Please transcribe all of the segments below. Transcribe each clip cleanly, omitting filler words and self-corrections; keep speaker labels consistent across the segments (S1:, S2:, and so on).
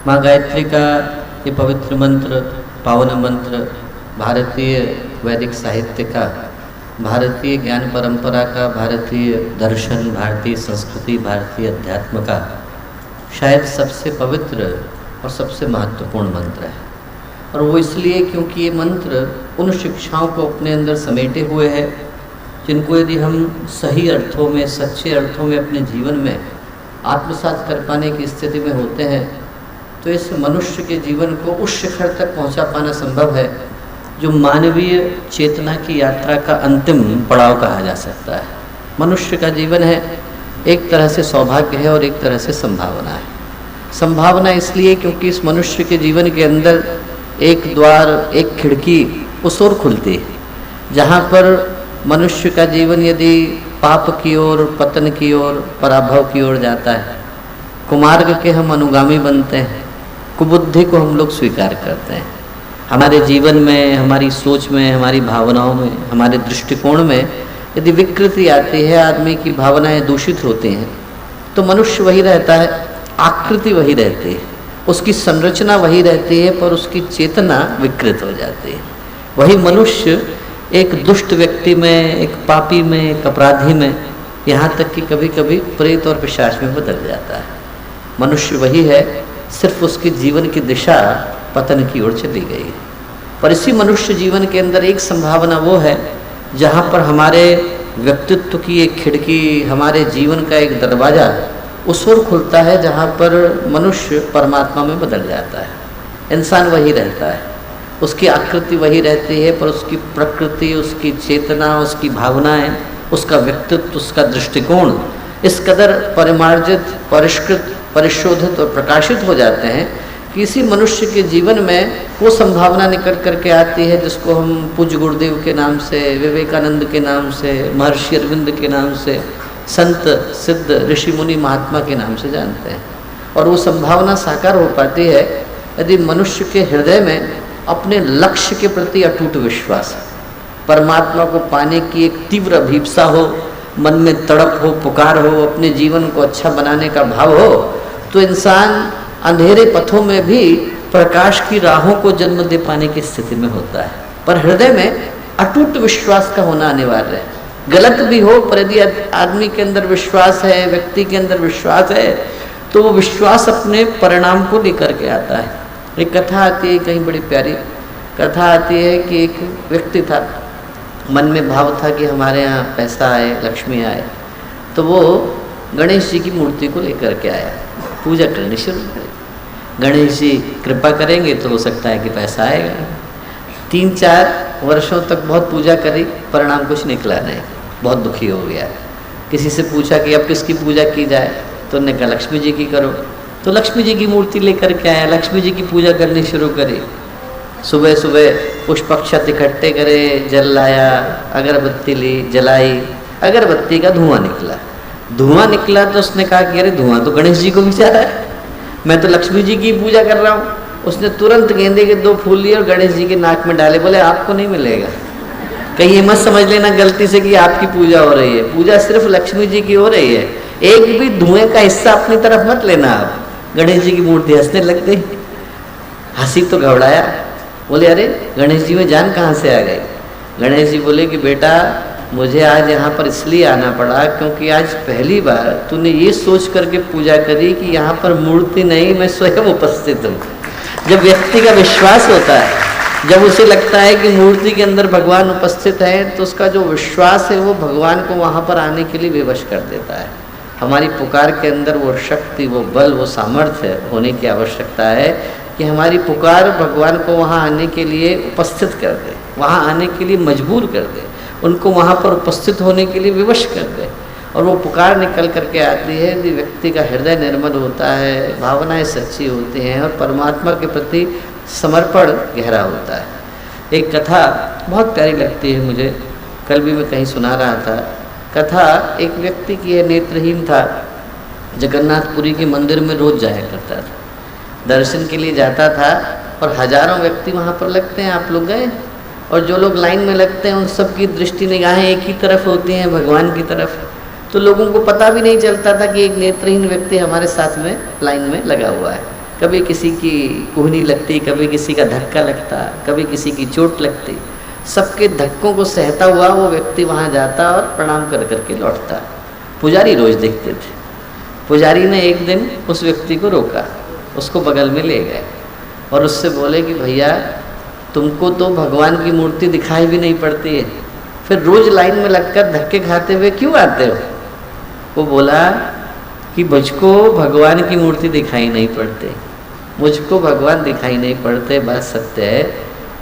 S1: माँ गायत्री का ये पवित्र मंत्र, पावन मंत्र भारतीय वैदिक साहित्य का, भारतीय ज्ञान परंपरा का, भारतीय दर्शन, भारतीय संस्कृति, भारतीय अध्यात्म का शायद सबसे पवित्र और सबसे महत्वपूर्ण मंत्र है। और वो इसलिए क्योंकि ये मंत्र उन शिक्षाओं को अपने अंदर समेटे हुए है जिनको यदि हम सही अर्थों में, सच्चे अर्थों में अपने जीवन में आत्मसात कर पाने की स्थिति में होते हैं तो इस मनुष्य के जीवन को उस शिखर तक पहुंचा पाना संभव है जो मानवीय चेतना की यात्रा का अंतिम पड़ाव कहा जा सकता है। मनुष्य का जीवन है, एक तरह से सौभाग्य है और एक तरह से संभावना है। संभावना इसलिए क्योंकि इस मनुष्य के जीवन के अंदर एक द्वार, एक खिड़की उस ओर खुलती है जहाँ पर मनुष्य का जीवन यदि पाप की ओर, पतन की ओर, पराभव की ओर जाता है, कुमार्ग के हम अनुगामी बनते हैं, कुबुद्धि को हम लोग स्वीकार करते हैं। हमारे जीवन में, हमारी सोच में, हमारी भावनाओं में, हमारे दृष्टिकोण में यदि विकृति आती है, आदमी की भावनाएं दूषित होती हैं तो मनुष्य वही रहता है, आकृति वही रहती है, उसकी संरचना वही रहती है, पर उसकी चेतना विकृत हो जाती है। वही मनुष्य एक दुष्ट व्यक्ति में, एक पापी में, एक अपराधी में, यहाँ तक कि कभी कभी प्रेत और पिशाच में बदल जाता है। मनुष्य वही है, सिर्फ उसके जीवन की दिशा पतन की ओर चली गई है। पर इसी मनुष्य जीवन के अंदर एक संभावना वो है जहाँ पर हमारे व्यक्तित्व की एक खिड़की, हमारे जीवन का एक दरवाज़ा उस ओर खुलता है जहाँ पर मनुष्य परमात्मा में बदल जाता है। इंसान वही रहता है, उसकी आकृति वही रहती है, पर उसकी प्रकृति, उसकी चेतना, उसकी भावनाएं, उसका व्यक्तित्व, उसका दृष्टिकोण इस कदर परिमार्जित, परिष्कृत, परिशोधित और प्रकाशित हो जाते हैं कि इसी मनुष्य के जीवन में वो संभावना निकल करके आती है जिसको हम पूज्य गुरुदेव के नाम से, विवेकानंद के नाम से, महर्षि अरविंद के नाम से, संत, सिद्ध, ऋषि, मुनि, महात्मा के नाम से जानते हैं। और वो संभावना साकार हो पाती है यदि मनुष्य के हृदय में अपने लक्ष्य के प्रति अटूट विश्वास है, परमात्मा को पाने की एक तीव्र अभीप्सा हो, मन में तड़प हो, पुकार हो, अपने जीवन को अच्छा बनाने का भाव हो, तो इंसान अंधेरे पथों में भी प्रकाश की राहों को जन्म दे पाने की स्थिति में होता है। पर हृदय में अटूट विश्वास का होना अनिवार्य है। गलत भी हो, पर यदि आदमी के अंदर विश्वास है, व्यक्ति के अंदर विश्वास है, तो वो विश्वास अपने परिणाम को लेकर के आता है। एक कथा आती है, कहीं बड़ी प्यारी कथा आती है कि एक व्यक्ति था, मन में भाव था कि हमारे यहाँ पैसा आए, लक्ष्मी आए, तो वो गणेश जी की मूर्ति को लेकर के आया, पूजा करनी शुरू करी। गणेश जी कृपा करेंगे तो हो सकता है कि पैसा आएगा। 3-4 वर्षों तक बहुत पूजा करी, परिणाम कुछ निकला नहीं, बहुत दुखी हो गया। किसी से पूछा कि अब किसकी पूजा की जाए, तो उन्होंने कहा लक्ष्मी जी की करो। तो लक्ष्मी जी की मूर्ति लेकर के आया, लक्ष्मी जी की पूजा करनी शुरू करी। सुबह सुबह पुष्प अक्षत इकट्ठे करे, जल लाया, अगरबत्ती ली, जलाई, अगरबत्ती का धुआं निकला। धुआं निकला तो उसने कहा कि अरे धुआं तो गणेश जी को भी जा रहा है, मैं तो लक्ष्मी जी की पूजा कर रहा हूँ। उसने तुरंत गेंदे के 2 फूल लिए और गणेश जी के नाक में डाले, बोले आपको नहीं मिलेगा, कहीं ये मत समझ लेना गलती से कि आपकी पूजा हो रही है, पूजा सिर्फ लक्ष्मी जी की हो रही है, एक भी धुएं का हिस्सा अपनी तरफ मत लेना आप। गणेश जी की मूर्ति हंसने लग गई, हंसी तो घबराया, बोले अरे गणेश जी में जान कहाँ से आ गई। गणेश जी बोले कि बेटा मुझे आज यहाँ पर इसलिए आना पड़ा क्योंकि आज पहली बार तूने ये सोच करके पूजा करी कि यहाँ पर मूर्ति नहीं, मैं स्वयं उपस्थित हूँ। जब व्यक्ति का विश्वास होता है, जब उसे लगता है कि मूर्ति के अंदर भगवान उपस्थित है, तो उसका जो विश्वास है वो भगवान को वहाँ पर आने के लिए विवश कर देता है। हमारी पुकार के अंदर वो शक्ति, वो बल, वो सामर्थ्य होने की आवश्यकता है कि हमारी पुकार भगवान को वहाँ आने के लिए उपस्थित कर दे, वहाँ आने के लिए मजबूर कर दे, उनको वहाँ पर उपस्थित होने के लिए विवश कर दे। और वो पुकार निकल करके आती है यदि व्यक्ति का हृदय निर्मल होता है, भावनाएं सच्ची होती हैं और परमात्मा के प्रति समर्पण गहरा होता है। एक कथा बहुत प्यारी लगती है मुझे, कल भी मैं कहीं सुना रहा था। कथा एक व्यक्ति की है, नेत्रहीन था, जगन्नाथपुरी के मंदिर में रोज जाया करता था, दर्शन के लिए जाता था और हजारों व्यक्ति वहाँ पर लगते हैं। आप लोग गए? और जो लोग लाइन में लगते हैं उन सब की दृष्टि निगाहें एक ही तरफ होती हैं, भगवान की तरफ। तो लोगों को पता भी नहीं चलता था कि एक नेत्रहीन व्यक्ति हमारे साथ में लाइन में लगा हुआ है। कभी किसी की कोहनी लगती, कभी किसी का धक्का लगता, कभी किसी की चोट लगती। सबके धक्कों को सहता हुआ वो व्यक्ति वहाँ जाता और प्रणाम कर करके लौटता। पुजारी रोज देखते थे। पुजारी ने एक दिन उस व्यक्ति को रोका, उसको बगल में ले गए और उससे बोले कि भैया तुमको तो भगवान की मूर्ति दिखाई भी नहीं पड़ती है, फिर रोज लाइन में लगकर धक्के खाते हुए क्यों आते हो? वो बोला कि मुझको भगवान की मूर्ति दिखाई नहीं पड़ती, मुझको भगवान दिखाई नहीं पड़ते, बात सत्य है,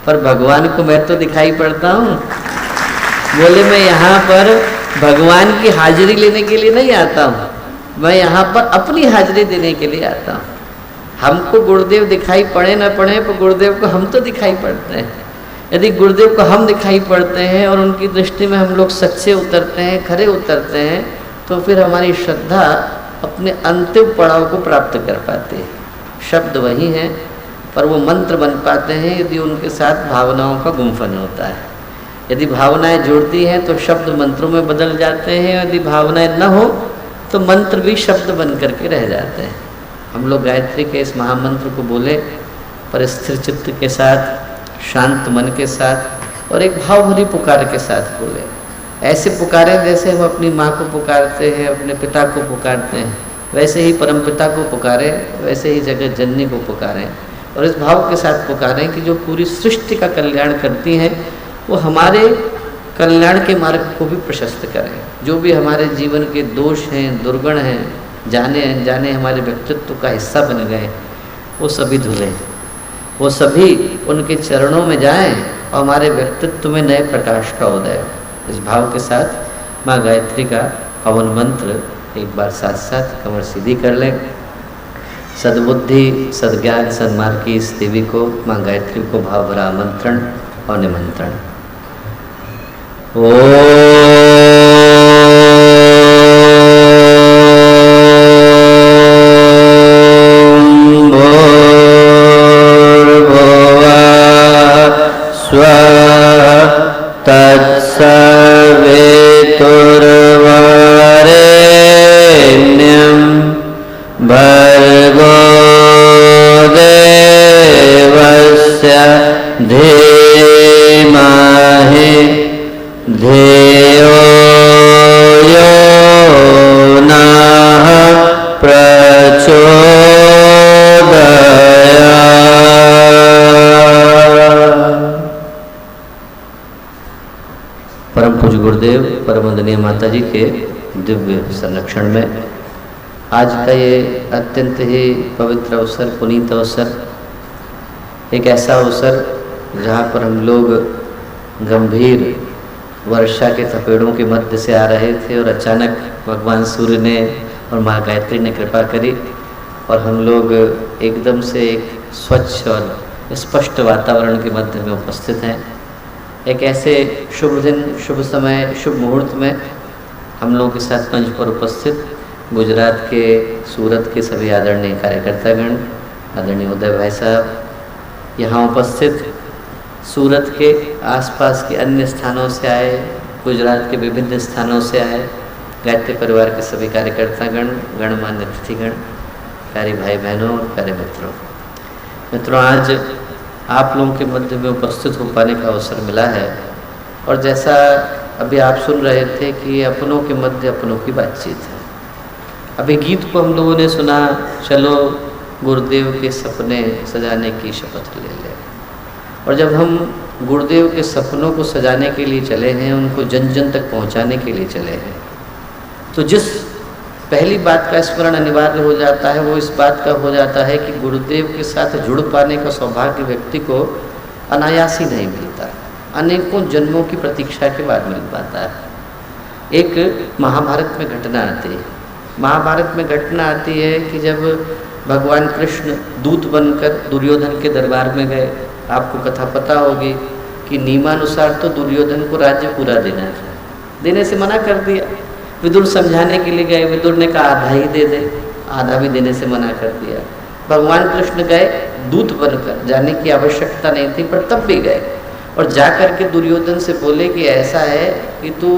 S1: पर भगवान को मैं तो दिखाई पड़ता हूँ। बोले मैं यहाँ पर भगवान की हाजिरी लेने के लिए नहीं आता हूँ, मैं यहाँ पर अपनी हाजिरी देने के लिए आता हूँ। हमको गुरुदेव दिखाई पड़े न पड़े, पर गुरुदेव को हम तो दिखाई पड़ते हैं। यदि गुरुदेव को हम दिखाई पड़ते हैं और उनकी दृष्टि में हम लोग सच्चे उतरते हैं, खरे उतरते हैं, तो फिर हमारी श्रद्धा अपने अंतिम पड़ाव को प्राप्त कर पाती है। शब्द वही हैं, पर वो मंत्र बन पाते हैं यदि उनके साथ भावनाओं का गुम्फन होता है। यदि भावनाएं जुड़ती हैं तो शब्द मंत्रों में बदल जाते हैं, यदि भावनाएं न हो तो मंत्र भी शब्द बन करके रह जाते हैं। हम लोग गायत्री के इस महामंत्र को बोले, पर स्थिर चित्त के साथ, शांत मन के साथ और एक भाव भरी पुकार के साथ बोले। ऐसे पुकारे जैसे हम अपनी माँ को पुकारते हैं, अपने पिता को पुकारते हैं, वैसे ही परमपिता को पुकारें, वैसे ही जगत जननी को पुकारें और इस भाव के साथ पुकारें कि जो पूरी सृष्टि का कल्याण करती हैं वो हमारे कल्याण के मार्ग को भी प्रशस्त करें। जो भी हमारे जीवन के दोष हैं, दुर्गुण हैं, जाने अनजाने हमारे व्यक्तित्व का हिस्सा बन गए, वो सभी धुलें, वो सभी उनके चरणों में जाएं और हमारे व्यक्तित्व में नए प्रकाश का उदय। इस भाव के साथ माँ गायत्री का हवन मंत्र एक बार साथ साथ कमर सीधी कर लें। सद्बुद्धि, सद्ज्ञान, सन्मार्ग की इस देवी को, माँ गायत्री को भाव भरा आमंत्रण और निमंत्रण। माता जी के दिव्य संरक्षण में आज का ये अत्यंत ही पवित्र अवसर, पुनीत अवसर, एक ऐसा अवसर जहाँ पर हम लोग गंभीर वर्षा के थपेड़ों के मध्य से आ रहे थे और अचानक भगवान सूर्य ने और माँ गायत्री ने कृपा करी और हम लोग एकदम से एक स्वच्छ और स्पष्ट वातावरण के मध्य में उपस्थित हैं। एक ऐसे शुभ दिन, शुभ समय, शुभ मुहूर्त में हम लोगों के साथ मंच पर उपस्थित गुजरात के सूरत के सभी आदरणीय कार्यकर्तागण, आदरणीय उदय भाई साहब, यहाँ उपस्थित सूरत के आसपास के अन्य स्थानों से आए, गुजरात के विभिन्न स्थानों से आए गायत्री परिवार के सभी कार्यकर्तागण, गणमान्य अतिथिगण, प्यारे भाई बहनों और प्यारे मित्रों, आज आप लोगों के मध्य में उपस्थित हो पाने का अवसर मिला है। और जैसा अभी आप सुन रहे थे कि अपनों के मध्य अपनों की बातचीत है। अभी गीत को हम लोगों ने सुना, चलो गुरुदेव के सपने सजाने की शपथ ले लें। और जब हम गुरुदेव के सपनों को सजाने के लिए चले हैं, उनको जन जन तक पहुंचाने के लिए चले हैं, तो जिस पहली बात का स्मरण अनिवार्य हो जाता है वो इस बात का हो जाता है कि गुरुदेव के साथ जुड़ पाने का सौभाग्य व्यक्ति को अनायास ही नहीं मिलता, अनेकों जन्मों की प्रतीक्षा के बाद मिल पाता है। एक महाभारत में घटना आती है। महाभारत में घटना आती है कि जब भगवान कृष्ण दूत बनकर दुर्योधन के दरबार में गए। आपको कथा पता होगी कि नियमानुसार तो दुर्योधन को राज्य पूरा देना था, देने से मना कर दिया। विदुर समझाने के लिए गए, विदुर ने कहा आधा ही दे दे, आधा भी देने से मना कर दिया। भगवान कृष्ण गए दूत बनकर, जाने की आवश्यकता नहीं थी पर तब भी गए और जा कर के दुर्योधन से बोले कि ऐसा है कि तू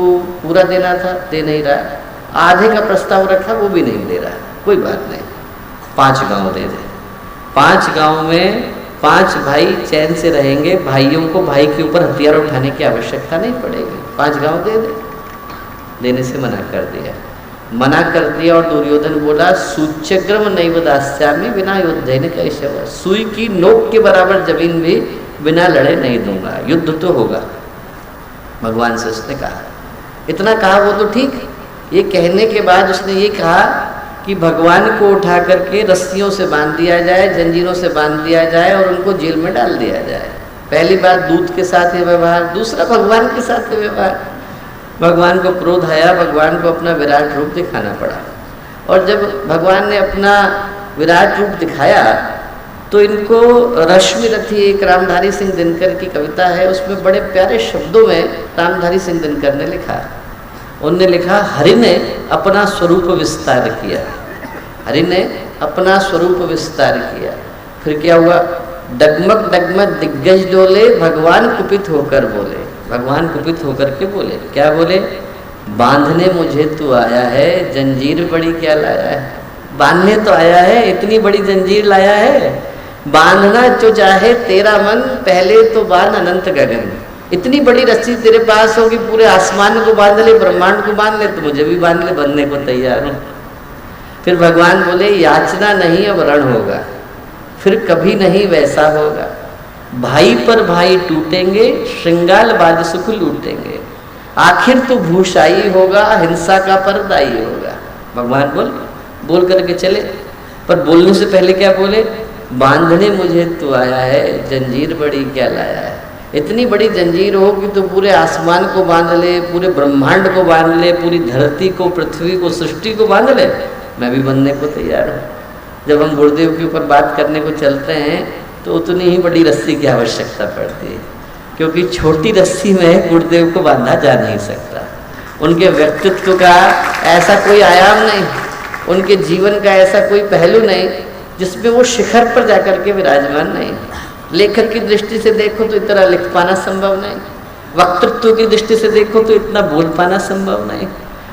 S1: पूरा देना था, दे नहीं रहा, आधे का प्रस्ताव रखा वो भी नहीं दे रहा, कोई बात नहीं, 5 गांव दे दे। 5 गांव में 5 भाई चैन से रहेंगे, भाइयों को भाई के ऊपर हथियार उठाने की आवश्यकता नहीं पड़ेगी। 5 गांव दे दे, देने से मना कर दिया। मना कर दिया और दुर्योधन बोला सूच्यग्रम नैव दास्यामि बिना युद्धेन कैशव, सुई की नोक के बराबर जमीन भी बिना लड़े नहीं दूंगा, युद्ध तो होगा। भगवान से उसने कहा, इतना कहा वो तो ठीक। ये कहने के बाद उसने ये कहा कि भगवान को उठा करके रस्सियों से बांध दिया जाए, जंजीरों से बांध दिया जाए और उनको जेल में डाल दिया जाए। पहली बात दूत के साथ ये व्यवहार, दूसरा भगवान के साथ ये व्यवहार। भगवान को क्रोध आया, भगवान को अपना विराट रूप दिखाना पड़ा। और जब भगवान ने अपना विराट रूप दिखाया तो इनको रश्मि रथी, एक रामधारी सिंह दिनकर की कविता है, उसमें बड़े प्यारे शब्दों में रामधारी सिंह दिनकर ने लिखा। उनने लिखा, हरि ने अपना स्वरूप विस्तार किया, हरि ने अपना स्वरूप विस्तार किया। फिर क्या हुआ, डगमग डगमग दिग्गज डोले, भगवान कुपित होकर बोले। भगवान कुपित होकर के बोले, क्या बोले, बांधने मुझे तू आया है, जंजीर बड़ी क्या लाया है। बांधने तो आया है, इतनी बड़ी जंजीर लाया है। बांधना जो चाहे तेरा मन, पहले तो बांध अनंत गगन। इतनी बड़ी रस्सी तेरे पास होगी, पूरे आसमान को बांध ले, ब्रह्मांड को बांध ले, तो मुझे भी बांध ले, बनने को तैयार हूँ। फिर भगवान बोले, याचना नहीं अब रण होगा, फिर कभी नहीं वैसा होगा। भाई पर भाई टूटेंगे, श्रृंगाल बाद सुख लूटेंगे। आखिर तो भूषाई होगा, हिंसा का परदाई होगा। भगवान बोल करके चले, पर बोलने से पहले क्या बोले, बांधने मुझे तो आया है, जंजीर बड़ी क्या लाया है। इतनी बड़ी जंजीर होगी तो पूरे आसमान को बांध ले, पूरे ब्रह्मांड को बांध ले, पूरी धरती को, पृथ्वी को, सृष्टि को बांध ले, मैं भी बनने को तैयार हूँ। जब हम गुरुदेव के ऊपर बात करने को चलते हैं तो उतनी ही बड़ी रस्सी की आवश्यकता पड़ती है, क्योंकि छोटी रस्सी में गुरुदेव को बांधा जा नहीं सकता। उनके व्यक्तित्व का ऐसा कोई आयाम नहीं, उनके जीवन का ऐसा कोई पहलू नहीं जिसमें वो शिखर पर जाकर के विराजमान नहीं। लेखक की दृष्टि से देखो तो इतना लिख पाना संभव नहीं, वक्तृत्व की दृष्टि से देखो तो इतना बोल पाना संभव नहीं,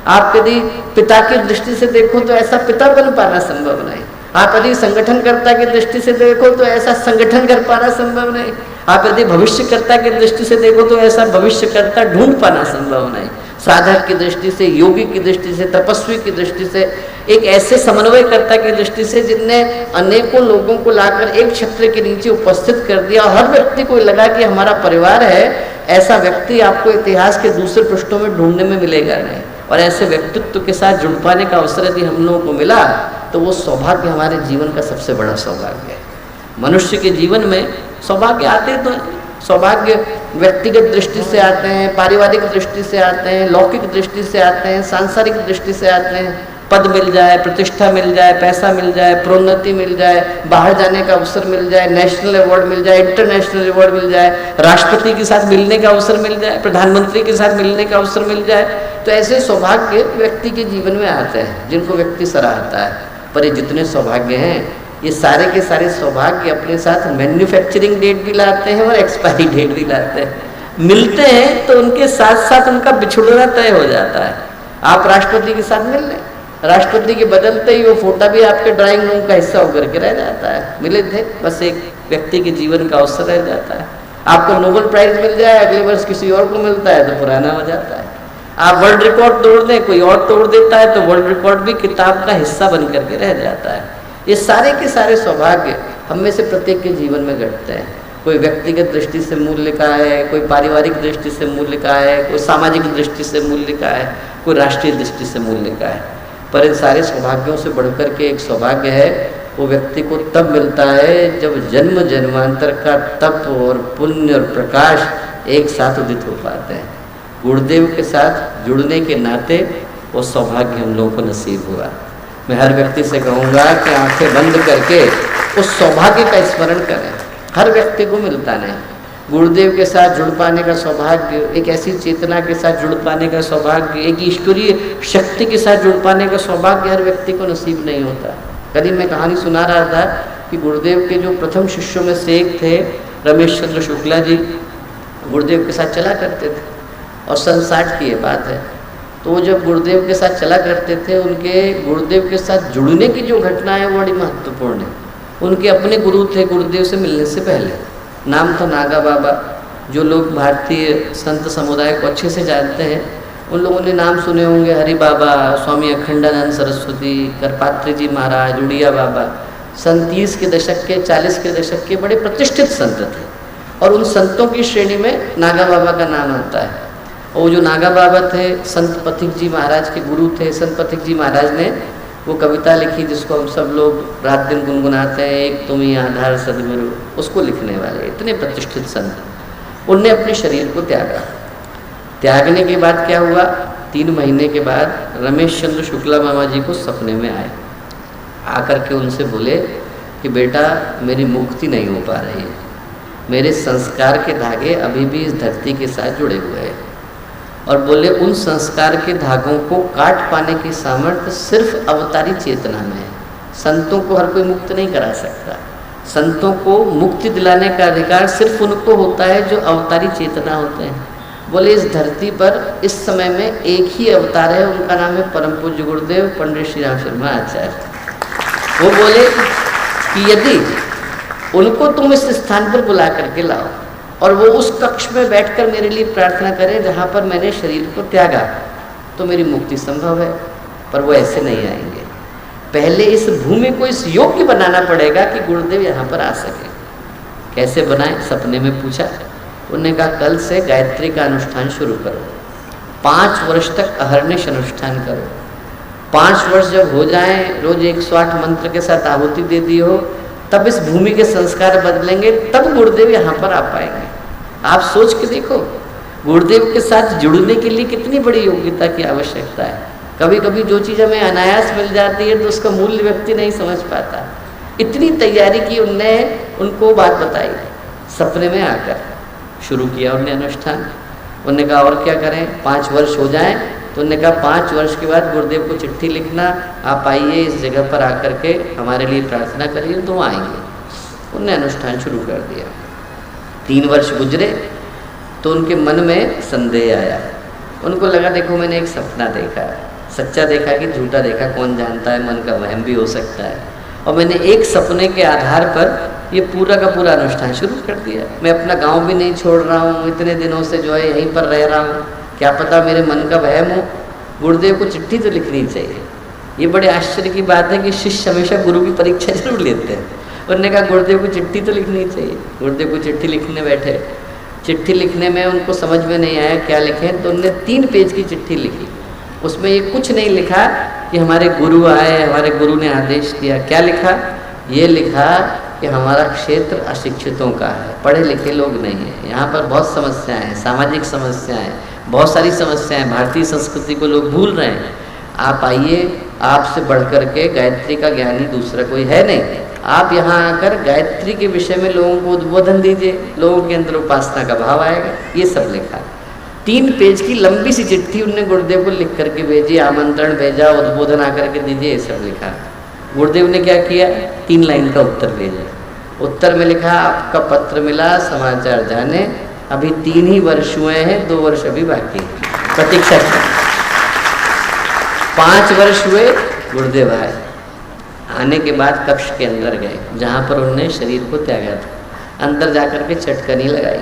S1: आप यदि पिता की दृष्टि से देखो तो ऐसा पिता बन पाना संभव नहीं, आप यदि संगठनकर्ता की दृष्टि से देखो तो ऐसा संगठन कर पाना संभव नहीं, आप यदि भविष्यकर्ता की दृष्टि से देखो तो ऐसा भविष्यकर्ता ढूंढ पाना संभव नहीं। साधक की दृष्टि से, योगी की दृष्टि से, तपस्वी की दृष्टि से, एक ऐसे समन्वयकर्ता की दृष्टि से जिनने अनेकों लोगों को लाकर एक छत्र के नीचे उपस्थित कर दिया, हर व्यक्ति को लगा कि हमारा परिवार है, ऐसा व्यक्ति आपको इतिहास के दूसरे पृष्ठों में ढूंढने में मिलेगा नहीं। और ऐसे व्यक्तित्व के साथ जुड़ पाने का अवसर यदि हम लोगों को मिला तो वो सौभाग्य हमारे जीवन का सबसे बड़ा सौभाग्य है। मनुष्य के जीवन में सौभाग्य आते तो सौभाग्य व्यक्तिगत दृष्टि से आते हैं, पारिवारिक दृष्टि से आते हैं, लौकिक दृष्टि से आते हैं, सांसारिक दृष्टि से आते हैं। पद मिल जाए, प्रतिष्ठा मिल जाए, पैसा मिल जाए, प्रोन्नति मिल जाए, बाहर जाने का अवसर मिल जाए, नेशनल अवार्ड मिल जाए, इंटरनेशनल अवार्ड मिल जाए, राष्ट्रपति के साथ मिलने का अवसर मिल जाए, प्रधानमंत्री के साथ मिलने का अवसर मिल जाए, तो ऐसे सौभाग्य व्यक्ति के जीवन में आते हैं जिनको व्यक्ति सराहता है। पर ये जितने सौभाग्य हैं, ये सारे के सारे सौभाग्य अपने साथ मैन्युफैक्चरिंग डेट भी लाते हैं और एक्सपायरी डेट भी लाते हैं। मिलते हैं तो उनके साथ साथ उनका बिछुड़ना तय हो जाता है। आप राष्ट्रपति के साथ मिल लें, राष्ट्रपति के बदलते ही वो फोटो भी आपके ड्राइंग रूम का हिस्सा होकर के रह जाता है। मिले थे, बस एक व्यक्ति के जीवन का अवसर रह जाता है। आपको नोबेल प्राइज मिल जाए, अगले वर्ष किसी और को मिलता है तो पुराना हो जाता है। आप वर्ल्ड रिकॉर्ड तोड़ दें, कोई और तोड़ देता है तो वर्ल्ड रिकॉर्ड भी किताब का हिस्सा बन करके रह जाता है। ये सारे के सारे सौभाग्य हम में से प्रत्येक के जीवन में घटते हैं। कोई व्यक्तिगत दृष्टि से मूल्य का है, कोई पारिवारिक दृष्टि से मूल्य का है, कोई सामाजिक दृष्टि से मूल्य का है, कोई राष्ट्रीय दृष्टि से मूल्य का है। पर इन सारे सौभाग्यों से बढ़कर के एक सौभाग्य है, वो व्यक्ति को तब मिलता है जब जन्म जन्मांतर का तप और पुण्य और प्रकाश एक साथ उदित हो पाते हैं। गुरुदेव के साथ जुड़ने के नाते वो सौभाग्य हम लोगों को नसीब हुआ। मैं हर व्यक्ति से कहूँगा कि आंखें बंद करके उस सौभाग्य का स्मरण करें। हर व्यक्ति को मिलता नहीं। गुरुदेव के साथ जुड़ पाने का सौभाग्य, एक ऐसी चेतना के साथ जुड़ पाने का सौभाग्य, एक ईश्वरीय शक्ति के साथ जुड़ पाने का सौभाग्य हर व्यक्ति को नसीब नहीं होता। कल मैं कहानी सुना रहा था कि गुरुदेव के जो प्रथम शिष्यों में से एक थे रमेश चंद्र शुक्ला जी, गुरुदेव के साथ चला करते थे और सन 60 की ये बात है। तो वो जब गुरुदेव के साथ चला करते थे, उनके गुरुदेव के साथ जुड़ने की जो घटना है वो बड़ी महत्वपूर्ण है। उनके अपने गुरु थे गुरुदेव से मिलने से पहले, नाम था नागा बाबा। जो लोग भारतीय संत समुदाय को अच्छे से जानते हैं उन लोगों ने नाम सुने होंगे, हरि बाबा, स्वामी अखंडानंद सरस्वती, करपात्री जी महाराज, उड़िया बाबा। सन 30 के दशक के 40 के दशक के बड़े प्रतिष्ठित संत थे और उन संतों की श्रेणी में नागा बाबा का नाम आता है। और वो जो नागा बाबा थे संत पथिक जी महाराज के गुरु थे। संत पथिक जी महाराज ने वो कविता लिखी जिसको हम सब लोग रात दिन गुनगुनाते हैं, एक तुम ही आधार सदगुरु, उसको लिखने वाले इतने प्रतिष्ठित संत। उनने अपने शरीर को त्यागा। त्यागने के बाद क्या हुआ, 3 महीने के बाद रमेश चंद्र शुक्ला मामा जी को सपने में आए। आकर के उनसे बोले कि बेटा मेरी मुक्ति नहीं हो पा रही है, मेरे संस्कार के धागे अभी भी इस धरती के साथ जुड़े हुए हैं। और बोले उन संस्कार के धागों को काट पाने की सामर्थ्य सिर्फ अवतारी चेतना में है। संतों को हर कोई मुक्त नहीं करा सकता। संतों को मुक्ति दिलाने का अधिकार सिर्फ उनको होता है जो अवतारी चेतना होते हैं। बोले इस धरती पर इस समय में एक ही अवतार है, उनका नाम है परम पूज्य गुरुदेव पंडित श्री राम शर्मा आचार्य। वो बोले कि यदि उनको तुम इस स्थान पर बुला करके लाओ और वो उस कक्ष में बैठकर मेरे लिए प्रार्थना करें जहाँ पर मैंने शरीर को त्यागा, तो मेरी मुक्ति संभव है। पर वो ऐसे नहीं आएंगे, पहले इस भूमि को इस योग्य बनाना पड़ेगा कि गुरुदेव यहाँ पर आ सके। कैसे बनाए, सपने में पूछा। उन्होंने कहा कल से गायत्री का अनुष्ठान शुरू करो, 5 वर्ष तक अहर्निश अनुष्ठान करो। 5 वर्ष जब हो जाए, रोज 108 मंत्र के साथ आहुति दे दी हो, तब इस भूमि के संस्कार बदलेंगे, तब गुरुदेव यहाँ पर आ पाएंगे। आप सोच के देखो, गुरुदेव के साथ जुड़ने के लिए कितनी बड़ी योग्यता की आवश्यकता है। कभी कभी जो चीज़ हमें अनायास मिल जाती है तो उसका मूल्य व्यक्ति नहीं समझ पाता। इतनी तैयारी की उनने, उनको बात बताई, सपने में आकर शुरू किया उन्होंने अनुष्ठान। उन्होंने कहा और क्या करें, 5 वर्ष हो जाएं, तो उन्होंने कहा 5 वर्ष के बाद गुरुदेव को चिट्ठी लिखना, आप आइए इस जगह पर आकर के हमारे लिए प्रार्थना करिए, तो आएंगे। उन्होंने अनुष्ठान शुरू कर दिया। 3 वर्ष गुजरे तो उनके मन में संदेह आया। उनको लगा देखो मैंने एक सपना देखा, सच्चा देखा कि झूठा देखा कौन जानता है, मन का वहम भी हो सकता है। और मैंने एक सपने के आधार पर ये पूरा का पूरा अनुष्ठान शुरू कर दिया। मैं अपना गांव भी नहीं छोड़ रहा हूँ, इतने दिनों से जो है यहीं पर रह रहा हूँ, क्या पता मेरे मन का वहम हो। गुरुदेव को चिट्ठी तो लिखनी चाहिए। ये बड़े आश्चर्य की बात है कि शिष्य हमेशा गुरु की परीक्षा जरूर लेते हैं। उन्होंने कहा गुरुदेव को चिट्ठी तो लिखनी चाहिए। गुरुदेव को चिट्ठी लिखने बैठे। चिट्ठी लिखने में उनको समझ में नहीं आया क्या लिखें, तो उन्होंने 3 पेज की चिट्ठी लिखी। उसमें ये कुछ नहीं लिखा कि हमारे गुरु आए, हमारे गुरु ने आदेश दिया। क्या लिखा, ये लिखा कि हमारा क्षेत्र अशिक्षितों का है, पढ़े लिखे लोग नहीं हैं, यहाँ पर बहुत समस्याएं हैं, सामाजिक समस्याएं, बहुत सारी समस्याएं, भारतीय संस्कृति को लोग भूल रहे हैं। आप आइए, आपसे बढ़ कर के गायत्री का ज्ञानी दूसरा कोई है नहीं। आप यहाँ आकर गायत्री के विषय में लोगों को उद्बोधन दीजिए, लोगों के अंदर उपासना का भाव आएगा। ये सब लिखा। 3 पेज की लंबी सी चिट्ठी उन्होंने गुरुदेव को लिख करके भेजी, आमंत्रण भेजा, उद्बोधन आकर के दीजिए, ये सब लिखा। गुरुदेव ने क्या किया, 3 लाइन का उत्तर भेजा। उत्तर में लिखा आपका पत्र मिला, समाचार जाने, अभी 3 ही वर्ष हुए हैं, 2 वर्ष अभी बाकी है, प्रतीक्षा करें। 5 वर्ष हुए, गुरुदेव आए। आने के बाद कक्ष के अंदर गए जहाँ पर उन्होंने शरीर को त्यागा था। अंदर जाकर के चटकनी लगाई।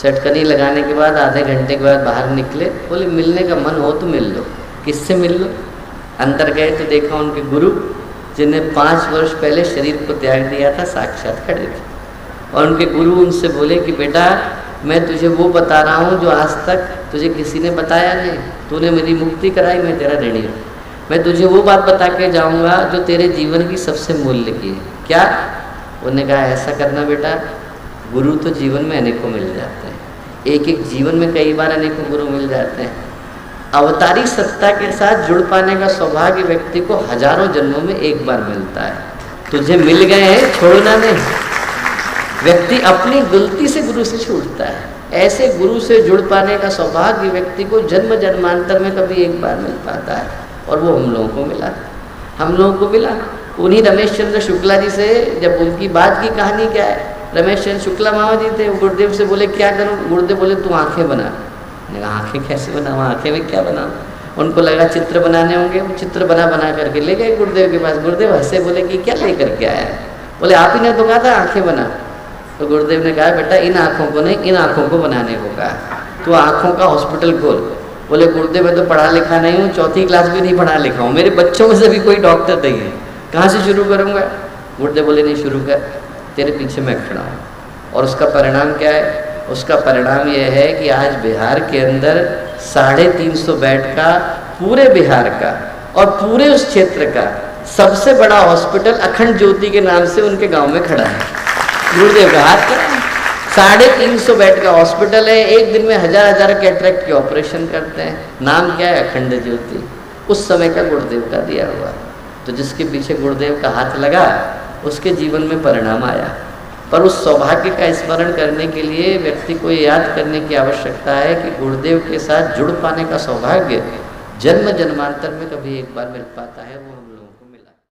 S1: चटकनी लगाने के बाद आधे घंटे के बाद बाहर निकले। बोले मिलने का मन हो तो मिल लो। किससे मिल लो? अंदर गए तो देखा उनके गुरु जिन्हें 5 वर्ष पहले शरीर को त्याग दिया था साक्षात खड़े थे। और उनके गुरु उनसे बोले कि बेटा मैं तुझे वो बता रहा हूँ जो आज तक तुझे किसी ने बताया नहीं। तूने मेरी मुक्ति कराई, मैं तेरा ऋणी हूँ। मैं तुझे वो बात बता के जाऊँगा जो तेरे जीवन की सबसे मूल्य की है। क्या? उन्होंने कहा ऐसा करना बेटा, गुरु तो जीवन में अनेकों मिल जाते हैं, एक एक जीवन में कई बार अनेकों गुरु मिल जाते हैं। अवतारी सत्ता के साथ जुड़ पाने का सौभाग्य व्यक्ति को हजारों जन्मों में एक बार मिलता है। तुझे मिल गए हैं, छोड़ना नहीं। व्यक्ति अपनी गलती से गुरु से छूटता है। ऐसे गुरु से जुड़ पाने का सौभाग्य व्यक्ति को जन्म जन्मांतर में कभी एक बार मिल पाता है, और वो हम लोगों को मिला। हम लोगों को मिला उन्हीं रमेश चंद्र शुक्ला जी से। जब उनकी बात की कहानी क्या है, रमेश चंद्र शुक्ला मामा जी थे, गुरुदेव से बोले क्या करूं? गुरुदेव बोले तू आंखें बना। मैंने कहा आंखें कैसे बनाऊँ, आंखें में क्या बनाऊँ? उनको लगा चित्र बनाने होंगे, वो चित्र बना बना करके ले गए गुरुदेव के पास। गुरुदेव हंसे, बोले कि क्या लेकर के आया है? बोले आप ही ने तो कहा था आंखें बना। तो गुरुदेव ने कहा बेटा इन आँखों को नहीं, इन आँखों को बनाने को कहा, तो आँखों का हॉस्पिटल खोल। बोले गुरुदेव मैं तो पढ़ा लिखा नहीं हूँ, चौथी क्लास भी नहीं पढ़ा लिखा हूँ, मेरे बच्चों में से भी कोई डॉक्टर नहीं है, कहाँ से शुरू करूँगा। गुरुदेव बोले नहीं शुरू कर, तेरे पीछे मैं खड़ा हूँ। और उसका परिणाम क्या है? उसका परिणाम यह है कि आज बिहार के अंदर 350 बेड का, पूरे बिहार का और पूरे उस क्षेत्र का सबसे बड़ा हॉस्पिटल अखंड ज्योति के नाम से उनके गांव में खड़ा है। गुरुदेव का हाथ खड़ा है। 350 बेड का हॉस्पिटल है, एक दिन में हजार कैटरेक्ट के ऑपरेशन करते हैं। नाम क्या है? अखंड ज्योति। उस समय का गुरुदेव का दिया हुआ। तो जिसके पीछे गुरुदेव का हाथ लगा उसके जीवन में परिणाम आया। पर उस सौभाग्य का स्मरण करने के लिए व्यक्ति को ये याद करने की आवश्यकता है कि गुरुदेव के साथ जुड़ पाने का सौभाग्य जन्म जन्मांतर में कभी एक बार मिल पाता है, वो